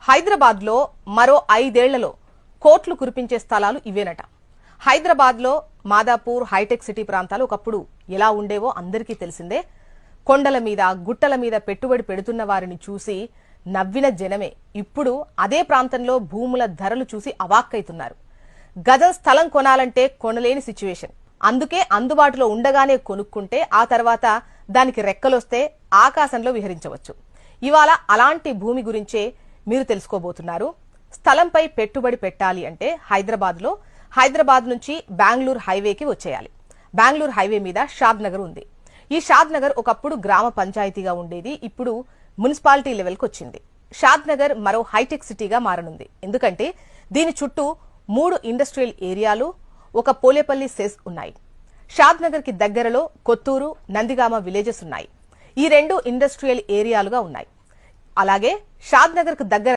హైదరాబాద్ లో మరో 5 ఏళ్లలో కోట్లు కురిపించే స్థలాలు ఇవేనట. హైదరాబాద్ లో మాదాపూర్, హైటెక్ సిటీ ప్రాంతాలు ఒకప్పుడు ఎలా ఉండేవో అందరికీ తెలిసిందే. కొండల మీద, గుట్టల మీద పెట్టుబడి పెడుతున్న వారిని చూసి నవ్విన జనమే ఇప్పుడు అదే ప్రాంతంలో భూముల ధరలు చూసి అవాక్కైతున్నారు. గజం స్థలం కొనాలంటే కొనలేని సిచ్యువేషన్. అందుకే అందుబాటులో ఉండగానే కొనుక్కుంటే ఆ తర్వాత దానికి రెక్కలొస్తే ఆకాశంలో విహరించవచ్చు. ఇవాళ అలాంటి భూమి గురించే మీరు తెలుసుకోబోతున్నారు. స్థలంపై పెట్టుబడి పెట్టాలి అంటే హైదరాబాద్ నుంచి బెంగళూరు హైవేకి వచ్చేయాలి. బెంగళూరు హైవే మీద షాద్ నగర్ ఉంది. ఈ షాద్ నగర్ ఒకప్పుడు గ్రామ పంచాయతీగా ఉండేది. ఇప్పుడు మున్సిపాలిటీ లెవెల్కి వచ్చింది. షాద్ నగర్ మరో హైటెక్ సిటీగా మారనుంది. ఎందుకంటే దీని చుట్టూ 3 ఇండస్ట్రియల్ ఏరియాలు, ఒక పోలేపల్లి సెస్ ఉన్నాయి. షాద్ నగర్ కి దగ్గరలో కొత్తూరు, నందిగామ విలేజెస్ ఉన్నాయి. ఈ 2 ఇండస్ట్రియల్ ఏరియాలుగా ఉన్నాయి. అలాగే షాద్ నగర్ కు దగ్గర